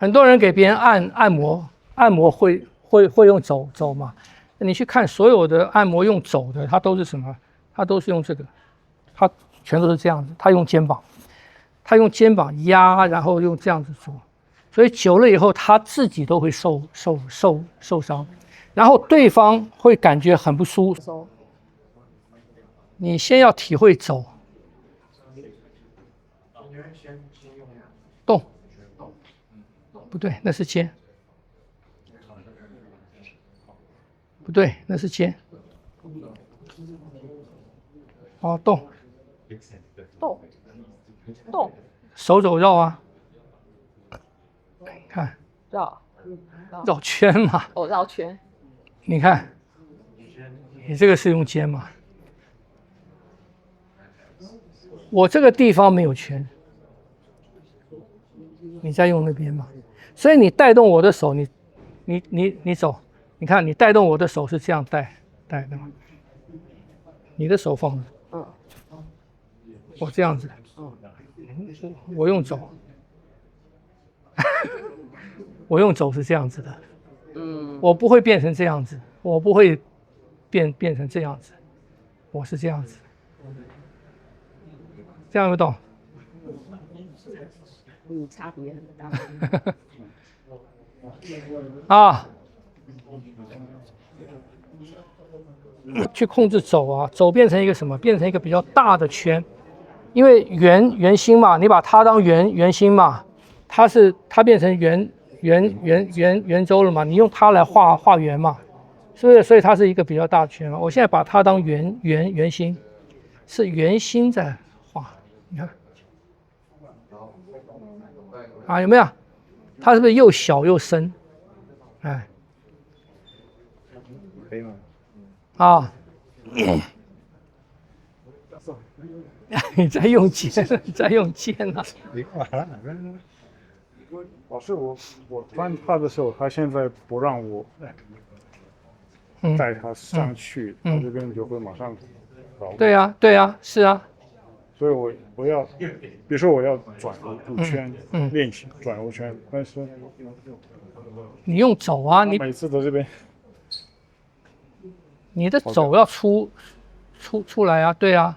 很多人给别人按摩会用走嘛？你去看所有的按摩用走的，它都是什么？它都是用这个，它全都是这样子。他用肩膀压，然后用这样子做，所以久了以后，他自己都会受伤，然后对方会感觉很不舒服。你先要体会走，动，不对，那是肩。不对，那是肩。哦，动，手肘绕啊，看绕圈嘛。哦，绕圈。你看，你这个是用肩嘛？我这个地方没有圈，你再用那边嘛。所以你带动我的手，你走。你看，你带动我的手是这样带的吗？你的手放着，我这样子，我用走，我用走是这样子的，我不会变成这样子，我不会变成这样子，我是这样子，这样有没有懂？差别很大。啊。去控制走啊，走变成一个什么？变成一个比较大的圈，因为圆心嘛，你把它当圆心嘛，它变成圆周了嘛，你用它来画圆嘛，是不是？所以它是一个比较大的圈嘛。我现在把它当圆心，是圆心在画，你看，啊有没有？它是不是又小又深？哎，可以吗？啊，你在用剑，你在用剑啊！你干嘛？老师，我翻他的时候，他现在不让我带他上去，他这边就会马上倒。对呀，对呀，是啊。所以我要，比如说我要转5圈练习转5圈，但是你用走啊，你每次都这边。你的走要出来啊，对啊。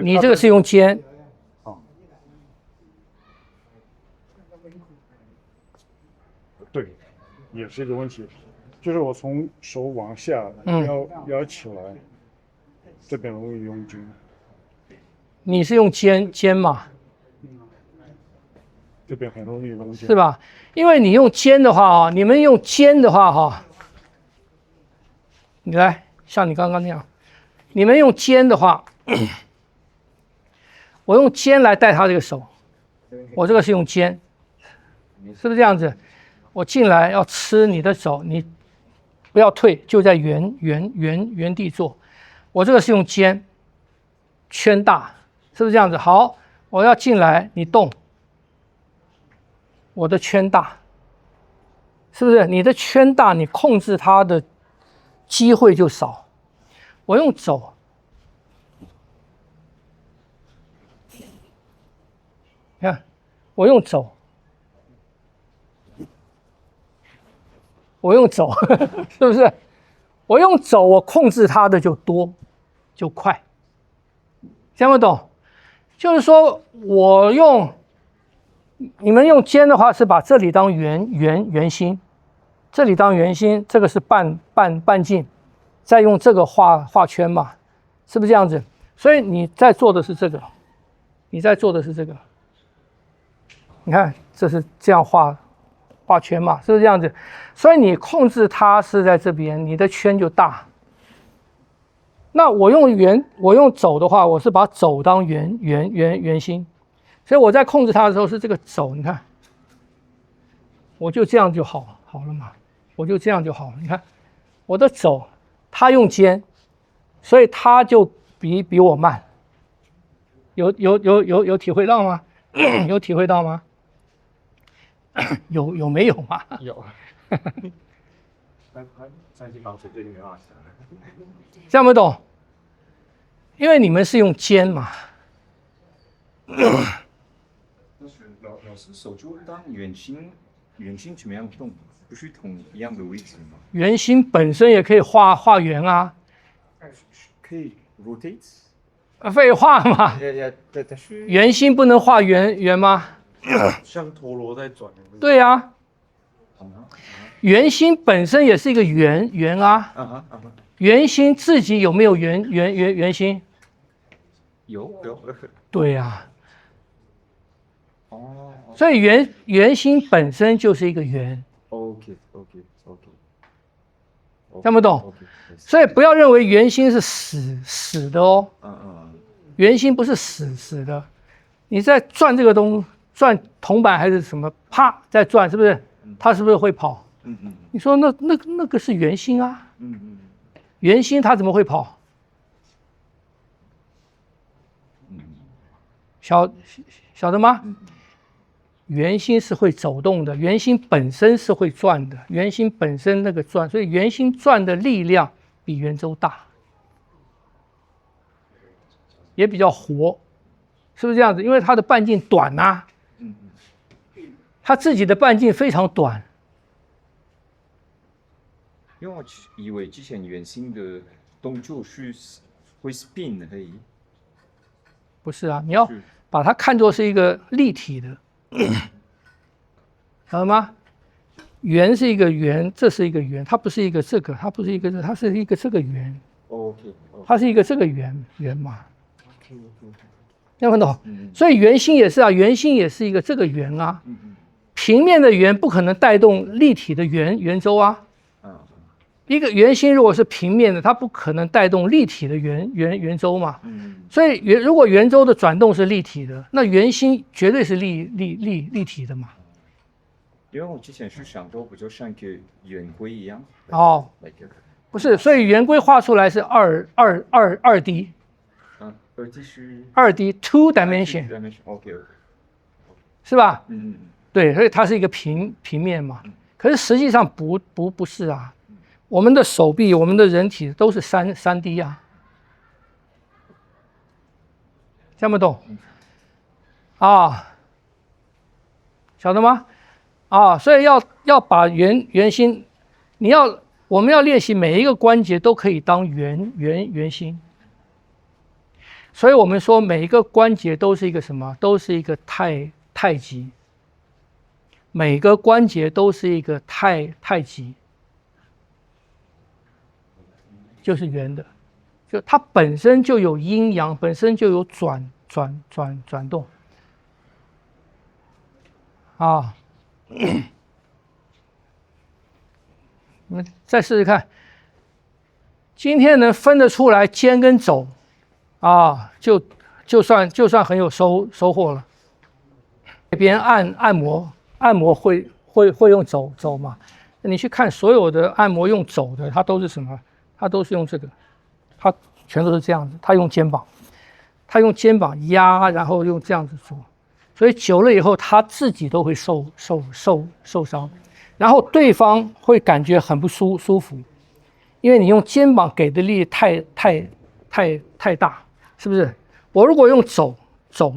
你这个是用肩。对，也是一个问题，就是我从手往下要起来，这边容易用肩。你是用肩嘛？这边很容易用肩，是吧？因为你用肩的话啊，你们用肩的话哈，你来像你刚刚那样，你们用肩的话，我用肩来带他这个手，我这个是用肩，是不是这样子？我进来要吃你的手，你不要退，就在原地做。我这个是用肩，圈大，是不是这样子？好，我要进来，你动。我的圈大，是不是？你的圈大，你控制它的机会就少。我用走，你看，我用走，是不是？我用走，我控制它的就多，就快。听不懂？就是说我用。你们用肩的话是把这里当圆心，这里当圆心，这个是半径，再用这个画圈嘛，是不是这样子？所以你在做的是这个，你看这是这样画圈嘛，是不是这样子？所以你控制它是在这边，你的圈就大。那我用走的话，我是把走当圆心。所以我在控制它的时候是这个走，你看，我就这样就好了嘛，我就这样就好了。你看，我的走，他用肩，所以他就比我慢。有体会到吗？有体会到吗？有没有嘛？有。这样不懂？因为你们是用肩嘛。但是老师手就当圆心怎么样动？不是同一样的位置吗？圆心本身也可以画圆啊。可以 rotate。废话嘛，但是圆心不能画圆吗？像陀螺在转的那个。对啊，圆心本身也是一个圆啊。圆心自己有没有圆心？有。对呀。哦。所以圆心本身就是一个圆。OK。听不懂？所以不要认为圆心是死的哦。圆心不是死的，你在转这个转铜板还是什么，啪在转，是不是？它是不是会跑？你说那个是圆心啊。圆心它怎么会跑？晓得吗？圆心是会走动的，圆心本身是会转的，圆心本身那个转，所以圆心转的力量比圆周大，也比较活，是不是这样子？因为它的半径短啊，它自己的半径非常短。因为我以为之前圆心的动作是会 spin 而已。不是啊，你要把它看作是一个立体的。晓得吗？圆是一个圆，这是一个圆，它不是一个这个，它不是一个这，它是一个这个圆。它是一个这个圆嘛。听不懂？所以圆心也是啊，圆心也是一个这个圆啊。平面的圆不可能带动立体的圆周啊。一个圆心如果是平面的，它不可能带动立体的圆周嘛。所以如果圆周的转动是立体的，那圆心绝对是立体的嘛。因为我之前是想说，不就像个圆规一样？哦，不是，所以圆规画出来是2D。2D 是2D two dimension。OK。是吧？对，所以它是一个平面嘛。可是实际上不是啊。我们的手臂、我们的人体都是3D 啊，听不懂？啊，晓得吗？啊，所以要把圆心，我们要练习每一个关节都可以当圆心。所以我们说每一个关节都是一个什么？都是一个太极。每个关节都是一个太极。就是圆的，就它本身就有阴阳，本身就有转动啊。我们再试试看，今天能分得出来肩跟肘啊，就算很有收获了。这边按摩会用肘嘛？你去看所有的按摩用肘的，它都是什么？它都是用这个，它全都是这样子。他用肩膀压，然后用这样子做，所以久了以后，他自己都会受伤，然后对方会感觉很不舒服，因为你用肩膀给的力太大，是不是？我如果用肘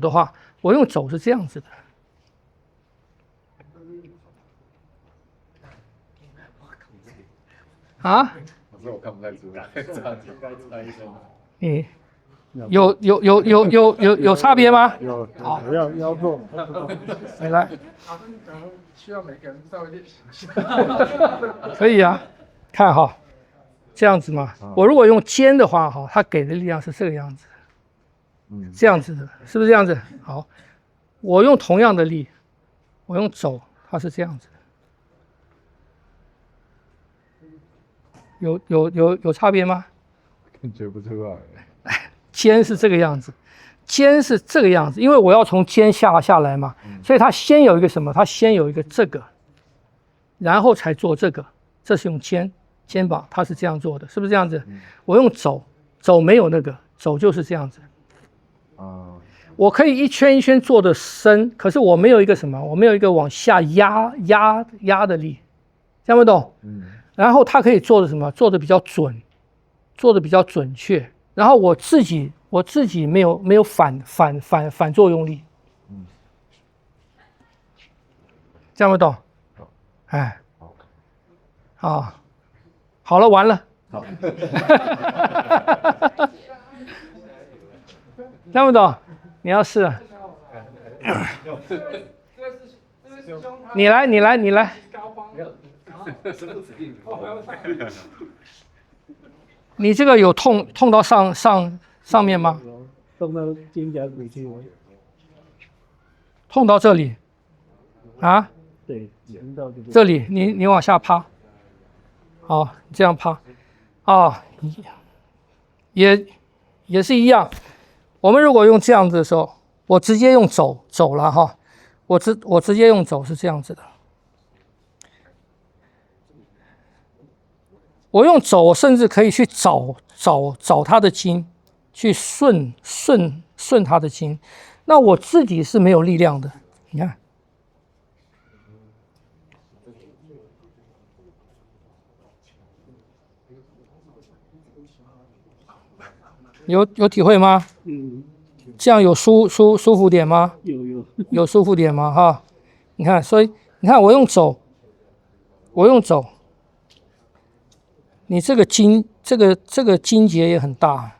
的话，我用肘是这样子的。啊？我看不太出来，这样应该猜一下。你有差别吗？有，好，要做。来，需要每个人稍微练习一下。可以啊，看哈，这样子嘛。我如果用肩的话，哈，它给的力量是这个样子，这样子的，是不是这样子？好，我用同样的力，我用肘，它是这样子的。有差别吗？感觉不出来。肩是这个样子，肩是这个样子，因为我要从肩下来嘛，所以它先有一个什么？它先有一个这个，然后才做这个。这是用肩膀，它是这样做的，是不是这样子？我用肘没有那个，肘就是这样子。我可以一圈一圈做的深，可是我没有一个什么？我没有一个往下压的力，听不懂？然后它可以做的什么？做的比较准，做的比较准确。然后我自己我自己没有反作用力，这样不懂？哎，啊，好了，完了，好，听不懂？你要试，你来，你这个有痛到上面吗？动到肩胛骨去，痛到这里，啊？对，疼到这个。这里，你往下趴，好，这样趴，啊，也是一样。我们如果用这样子的时候，我直接用走了哈，我直接用走是这样子的。我用走，我甚至可以去找它的筋，去顺它的筋。那我自己是没有力量的，你看。有体会吗？这样有舒服点吗？有舒服点吗？哈，你看，所以你看我用走，你这个筋筋节也很大。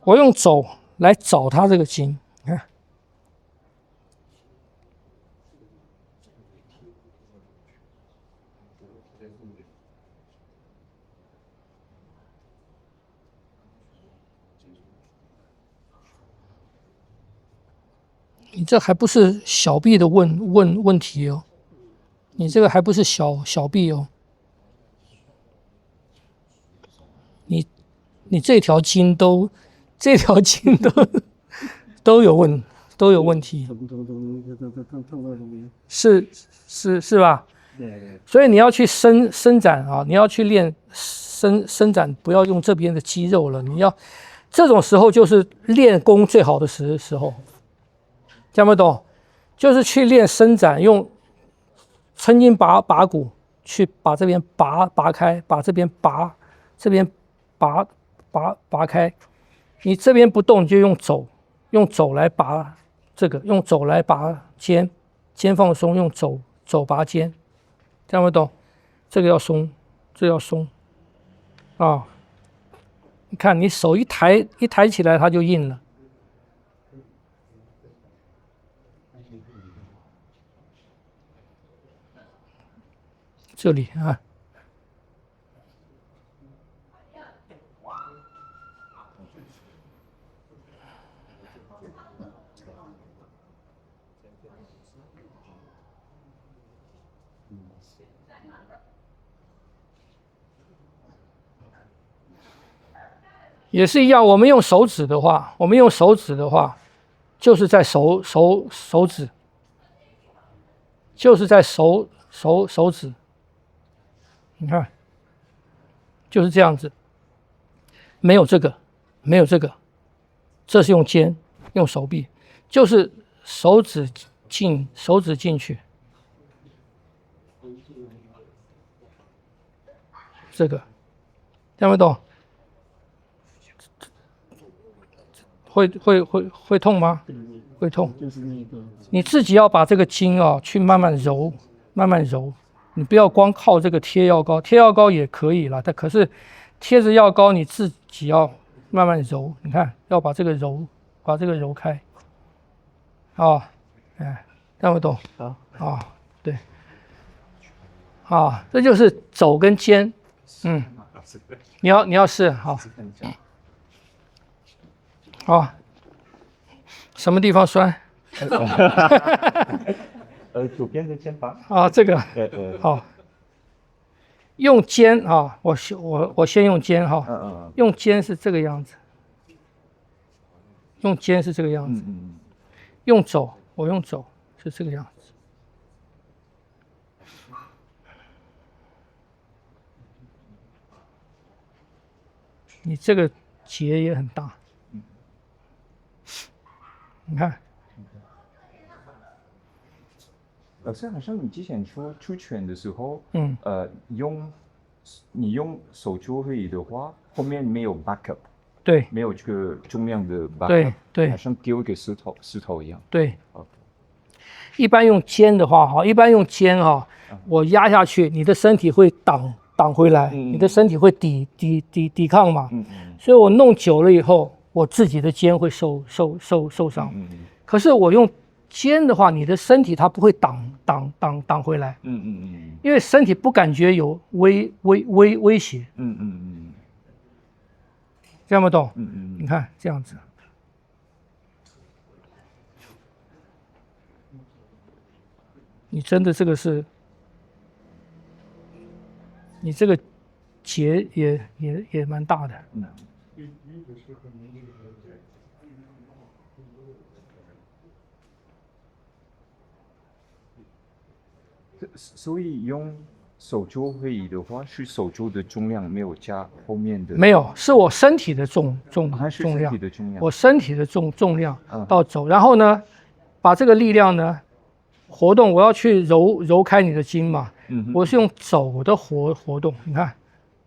我用走来找它这个筋，你看，你这还不是小臂的问题哦，你这个还不是小臂哦，你这条筋都都有问题，痛到这边。是吧？对。所以你要去伸展啊，你要去练伸展，不要用这边的肌肉了。你要这种时候就是练功最好的时候，听不懂？就是去练伸展，用抻筋拔骨去把这边拔开，把这边拔开。你这边不动，你就用走来拔这个，用走来拔肩放松，用走拔肩。听不懂？这个要松，这要松啊！你看，你手一抬起来，它就硬了。这里啊，也是一样。我们用手指的话，就是在手指，就是在手指。你看，就是这样子，没有这个，这是用肩，用手臂，就是手指进去，这个听不懂？会痛吗？会痛。就是那个。你自己要把这个筋啊，去慢慢揉。你不要光靠这个贴药膏，贴药膏也可以了，但可是贴着药膏你自己要慢慢揉。你看，要把这个揉开。啊，哎，听不懂？好。啊，对。啊，这就是肘跟肩。你要试好。好，什么地方酸？左边的肩膀。啊，这个。好。用肩啊，我先用肩哈。用肩是这个样子。用肘，我用肘是这个样子。你这个结也很大。你看，老师，好像你之前说出拳的时候，嗯，你用手肘会议的话，后面没有 backup， 对没有这个重量的 backup， 对对好像丢一个石头一样。对。 OK，一般用肩的话，哈，一般用肩哈，我压下去，你的身体会挡回来，你的身体会抵抗嘛。所以我弄久了以后，我自己的肩会受伤。可是我用肩的话，你的身体它不会挡回来。因为身体不感觉有威胁。这样不懂？你看这样子。 你真的这个是，你这个结也蛮大的。所以用手肘会议的话，是手肘的重量没有加后面的。没有，是我身体的重量，我身体的重量到走，然后呢，把这个力量呢。 活动，我要去揉开你的筋嘛，我是用走的活动，你看，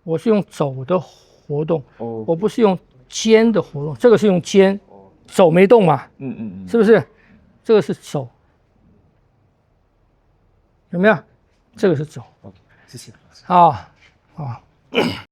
我是用走的活动，我不是用肩的活动，这个是用肩，走没动嘛，是不是？这个是走，有没有？这个是走，谢谢。啊。